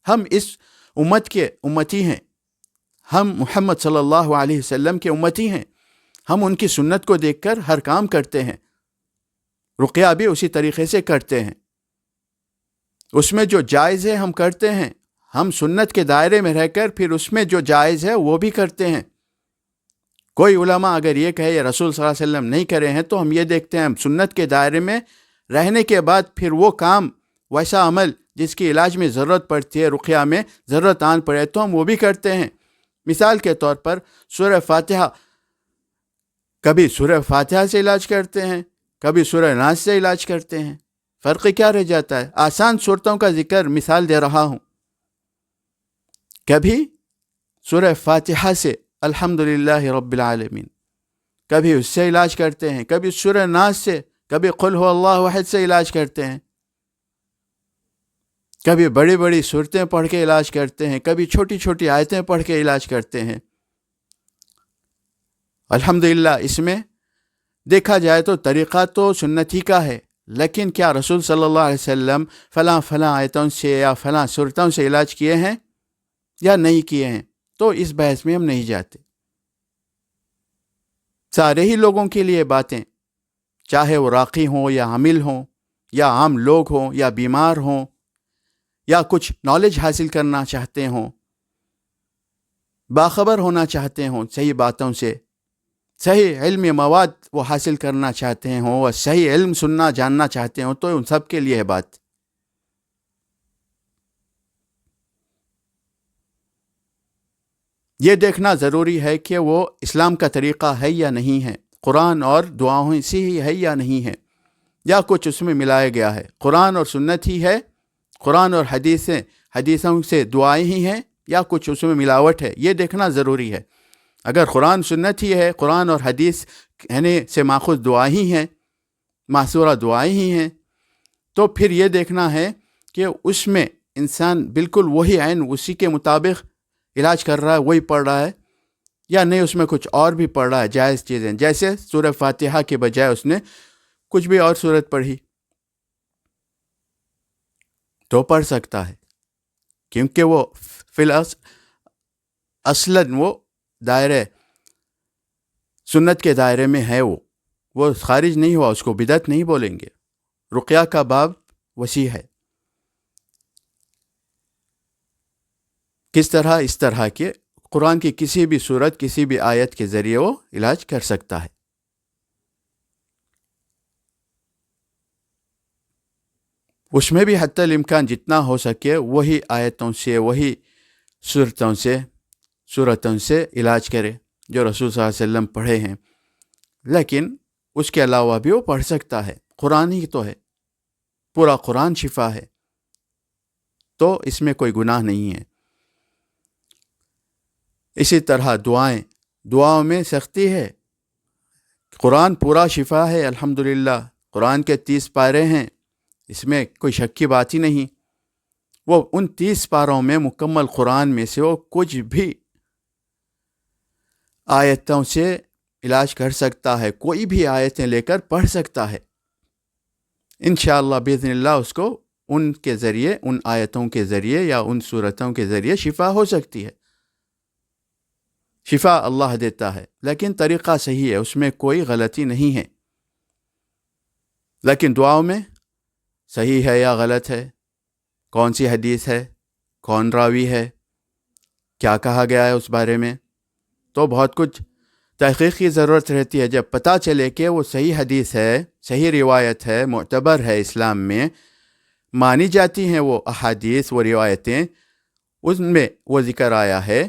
ہم اس امت کے امتی ہیں، ہم محمد صلی اللہ علیہ وسلم کے امتی ہیں، ہم ان کی سنت کو دیکھ کر ہر کام کرتے ہیں، رقیہ بھی اسی طریقے سے کرتے ہیں، اس میں جو جائز ہے ہم کرتے ہیں، ہم سنت کے دائرے میں رہ کر پھر اس میں جو جائز ہے وہ بھی کرتے ہیں۔ کوئی علماء اگر یہ کہے یا رسول صلی اللہ علیہ وسلم نہیں کرے ہیں تو ہم یہ دیکھتے ہیں، ہم سنت کے دائرے میں رہنے کے بعد پھر وہ کام، ویسا عمل جس کی علاج میں ضرورت پڑتی ہے، رقیہ میں ضرورت آن پڑے تو ہم وہ بھی کرتے ہیں۔ مثال کے طور پر سورہ فاتحہ، کبھی سورہ فاتحہ سے علاج کرتے ہیں، کبھی سورہ ناس سے علاج کرتے ہیں، فرق کیا رہ جاتا ہے؟ آسان صورتوں کا ذکر مثال دے رہا ہوں۔ کبھی سورہ فاتحہ سے الحمدللہ رب العالمین، کبھی اس سے علاج کرتے ہیں، کبھی سورہ ناس سے، کبھی قل هو اللہ احد سے علاج کرتے ہیں، کبھی بڑی بڑی صورتیں پڑھ کے علاج کرتے ہیں، کبھی چھوٹی چھوٹی آیتیں پڑھ کے علاج کرتے ہیں۔ الحمدللہ اس میں دیکھا جائے تو طریقہ تو سنت ہی کا ہے، لیکن کیا رسول صلی اللہ علیہ وسلم فلاں فلاں آیتوں سے یا فلاں صورتوں سے علاج کیے ہیں یا نہیں کیے ہیں؟ تو اس بحث میں ہم نہیں جاتے۔ سارے ہی لوگوں کے لیے باتیں، چاہے وہ راقی ہوں یا حامل ہوں یا عام لوگ ہوں یا بیمار ہوں یا کچھ نالج حاصل کرنا چاہتے ہوں، باخبر ہونا چاہتے ہوں صحیح باتوں سے، صحیح علمی مواد وہ حاصل کرنا چاہتے ہوں اور صحیح علم سننا جاننا چاہتے ہوں، تو ان سب کے لیے ہے بات۔ یہ دیکھنا ضروری ہے کہ وہ اسلام کا طریقہ ہے یا نہیں ہے، قرآن اور دعاؤں سے ہی ہے یا نہیں ہے، یا کچھ اس میں ملایا گیا ہے۔ قرآن اور سنت ہی ہے، قرآن اور حدیثوں سے دعائیں ہی ہیں، یا کچھ اس میں ملاوٹ ہے، یہ دیکھنا ضروری ہے۔ اگر قرآن سنت ہی ہے، قرآن اور حدیث سے ماخوذ دعائیں ہی ہیں، معصورہ دعائیں ہی ہیں، تو پھر یہ دیکھنا ہے کہ اس میں انسان بالکل وہی عین اسی کے مطابق علاج کر رہا ہے، وہی پڑھ رہا ہے، یا نہیں اس میں کچھ اور بھی پڑھ رہا ہے جائز چیزیں، جیسے سورہ فاتحہ کے بجائے اس نے کچھ بھی اور سورت پڑھی تو پڑھ سکتا ہے، کیونکہ وہ اصلاً وہ دائرے سنت کے دائرے میں ہے، وہ خارج نہیں ہوا، اس کو بدعت نہیں بولیں گے۔ رقیہ کا باب وسیع ہے۔ کس طرح؟ اس طرح کہ قرآن کی کسی بھی صورت، کسی بھی آیت کے ذریعے وہ علاج کر سکتا ہے۔ اس میں بھی حتی الامکان جتنا ہو سکے وہی آیتوں سے، وہی صورتوں سے علاج کرے جو رسول صلی اللہ علیہ وسلم پڑھے ہیں، لیکن اس کے علاوہ بھی وہ پڑھ سکتا ہے، قرآن ہی تو ہے، پورا قرآن شفا ہے، تو اس میں کوئی گناہ نہیں ہے۔ اسی طرح دعاؤں میں سختی ہے، قرآن پورا شفا ہے، الحمدللہ قرآن کے 30 پارے ہیں، اس میں کوئی شک کی بات ہی نہیں۔ وہ ان 30 پاروں میں مکمل قرآن میں سے وہ کچھ بھی آیتوں سے علاج کر سکتا ہے، کوئی بھی آیتیں لے کر پڑھ سکتا ہے، انشاءاللہ باذن اللہ اس کو ان کے ذریعے، ان آیتوں کے ذریعے یا ان صورتوں کے ذریعے شفا ہو سکتی ہے۔ شفا اللہ دیتا ہے، لیکن طریقہ صحیح ہے، اس میں کوئی غلطی نہیں ہے۔ لیکن دعاؤں میں صحیح ہے یا غلط ہے، کون سی حدیث ہے، کون راوی ہے، کیا کہا گیا ہے اس بارے میں، تو بہت کچھ تحقیق کی ضرورت رہتی ہے۔ جب پتہ چلے کہ وہ صحیح حدیث ہے، صحیح روایت ہے، معتبر ہے، اسلام میں مانی جاتی ہیں وہ احادیث، وہ روایتیں، ان میں وہ ذکر آیا ہے،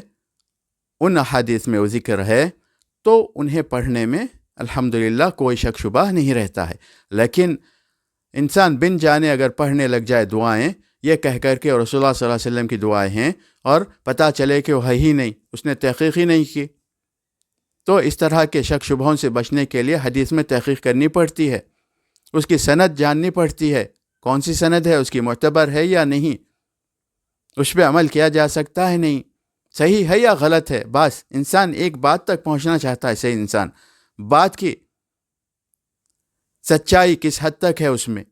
ان احادیث میں وہ ذکر ہے، تو انہیں پڑھنے میں الحمدللہ کوئی شک شبہ نہیں رہتا ہے۔ لیکن انسان بن جانے اگر پڑھنے لگ جائے دعائیں، یہ کہہ کر کے رسول اللہ صلی اللہ علیہ وسلم کی دعائیں ہیں، اور پتہ چلے کہ وہ ہے ہی نہیں، اس نے تحقیق ہی نہیں کی، تو اس طرح کے شک شبہوں سے بچنے کے لیے حدیث میں تحقیق کرنی پڑتی ہے، اس کی سند جاننی پڑتی ہے، کون سی سند ہے اس کی، معتبر ہے یا نہیں، اس پہ عمل کیا جا سکتا ہے نہیں، صحیح ہے یا غلط ہے۔ بس انسان ایک بات تک پہنچنا چاہتا ہے، صحیح انسان بات کی سچائی کس حد تک ہے، اس میں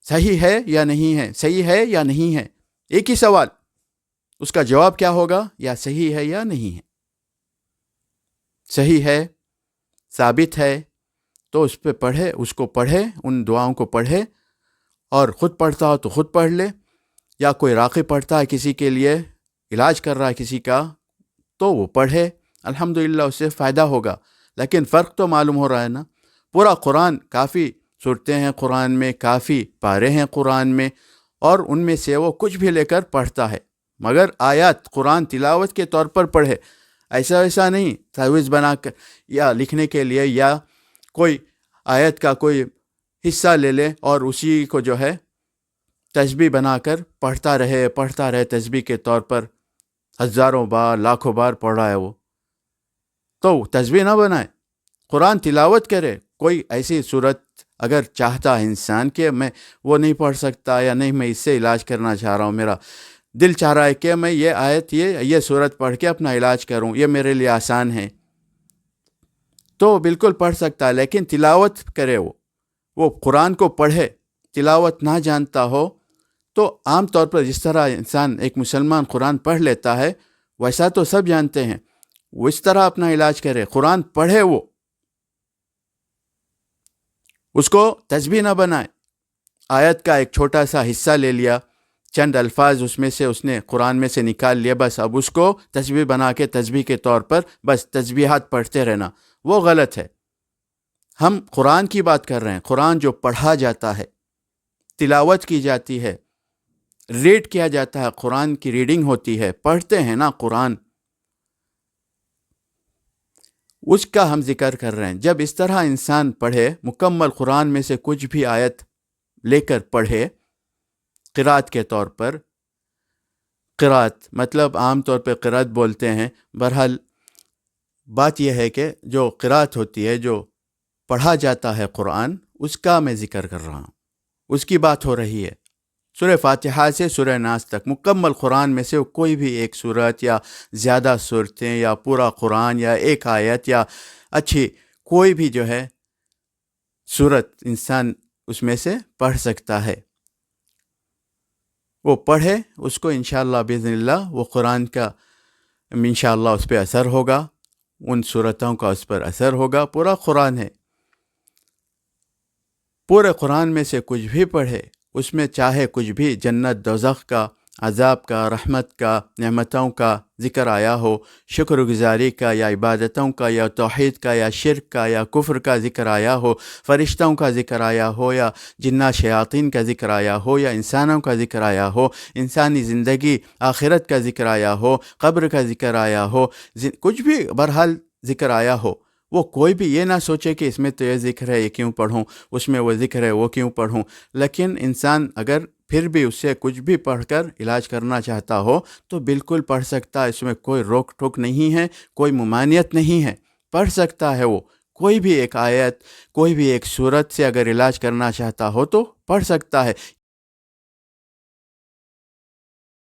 صحیح ہے یا نہیں ہے، صحیح ہے یا نہیں ہے، ایک ہی سوال، اس کا جواب کیا ہوگا؟ یا صحیح ہے یا نہیں ہے. صحیح ہے، ثابت ہے، تو اس پہ پڑھے، اس کو پڑھے، ان دعاؤں کو پڑھے، اور خود پڑھتا ہو تو خود پڑھ لے، یا کوئی راقی پڑھتا ہے کسی کے لیے، علاج کر رہا ہے کسی کا، تو وہ پڑھے، الحمدللہ اس سے فائدہ ہوگا. لیکن فرق تو معلوم ہو رہا ہے نا. پورا قرآن، کافی صورتیں ہیں قرآن میں، کافی پارے ہیں قرآن میں، اور ان میں سے وہ کچھ بھی لے کر پڑھتا ہے، مگر آیات قرآن تلاوت کے طور پر پڑھے. ایسا نہیں تعویذ بنا کر یا لکھنے کے لیے، یا کوئی آیت کا کوئی حصہ لے لے اور اسی کو جو ہے تسبیح بنا کر پڑھتا رہے تسبیح کے طور پر، ہزاروں بار، لاکھوں بار پڑھ رہا ہے وہ، تو تسبیح نہ بنائے، قرآن تلاوت کرے. کوئی ایسی صورت اگر چاہتا ہے انسان کہ میں وہ نہیں پڑھ سکتا، یا نہیں میں اس سے علاج کرنا چاہ رہا ہوں، میرا دل چاہ رہا ہے کہ میں یہ آیت یہ صورت پڑھ کے اپنا علاج کروں، یہ میرے لیے آسان ہے، تو بالکل پڑھ سکتا ہے. لیکن تلاوت کرے، وہ قرآن کو پڑھے. تلاوت نہ جانتا ہو تو عام طور پر جس طرح انسان، ایک مسلمان قرآن پڑھ لیتا ہے، ویسا تو سب جانتے ہیں، وہ اس طرح اپنا علاج کرے، قرآن پڑھے، وہ اس کو تسبیح نہ بنائے. آیت کا ایک چھوٹا سا حصہ لے لیا، چند الفاظ اس میں سے اس نے قرآن میں سے نکال لیا، بس اب اس کو تسبیح بنا کے تسبیح کے طور پر بس تسبیحات پڑھتے رہنا، وہ غلط ہے. ہم قرآن کی بات کر رہے ہیں، قرآن جو پڑھا جاتا ہے، تلاوت کی جاتی ہے، ریڈ کیا جاتا ہے، قرآن کی ریڈنگ ہوتی ہے، پڑھتے ہیں نا قرآن، اس کا ہم ذکر کر رہے ہیں. جب اس طرح انسان پڑھے، مکمل قرآن میں سے کچھ بھی آیت لے کر پڑھے قرات کے طور پر، قرات مطلب عام طور پہ قرات بولتے ہیں، بہرحال بات یہ ہے کہ جو قرات ہوتی ہے، جو پڑھا جاتا ہے قرآن، اس کا میں ذکر کر رہا ہوں، اس کی بات ہو رہی ہے. سورہ فاتحہ سے سورہ ناس تک مکمل قرآن میں سے کوئی بھی ایک صورت، یا زیادہ صورتیں، یا پورا قرآن، یا ایک آیت، یا اچھی کوئی بھی جو ہے صورت انسان اس میں سے پڑھ سکتا ہے. وہ پڑھے، اس کو انشاءاللہ باذن اللہ وہ قرآن کا انشاءاللہ اس پہ اثر ہوگا، ان صورتوں کا اس پر اثر ہوگا. پورا قرآن ہے، پورے قرآن میں سے کچھ بھی پڑھے، اس میں چاہے کچھ بھی جنت دوزخ کا، عذاب کا، رحمت کا، نعمتوں کا ذکر آیا ہو، شکر گزاری کا، یا عبادتوں کا، یا توحید کا، یا شرک کا، یا کفر کا ذکر آیا ہو، فرشتوں کا ذکر آیا ہو، یا جنات شیاطین کا ذکر آیا ہو، یا انسانوں کا ذکر آیا ہو، انسانی زندگی آخرت کا ذکر آیا ہو، قبر کا ذکر آیا ہو، کچھ بھی بہرحال ذکر آیا ہو، وہ کوئی بھی یہ نہ سوچے کہ اس میں تو یہ ذکر ہے، یہ کیوں پڑھوں، اس میں وہ ذکر ہے، وہ کیوں پڑھوں. لیکن انسان اگر پھر بھی اس سے کچھ بھی پڑھ کر علاج کرنا چاہتا ہو تو بالکل پڑھ سکتا ہے، اس میں کوئی روک ٹوک نہیں ہے، کوئی ممانعت نہیں ہے، پڑھ سکتا ہے. وہ کوئی بھی ایک آیت، کوئی بھی ایک صورت سے اگر علاج کرنا چاہتا ہو تو پڑھ سکتا ہے.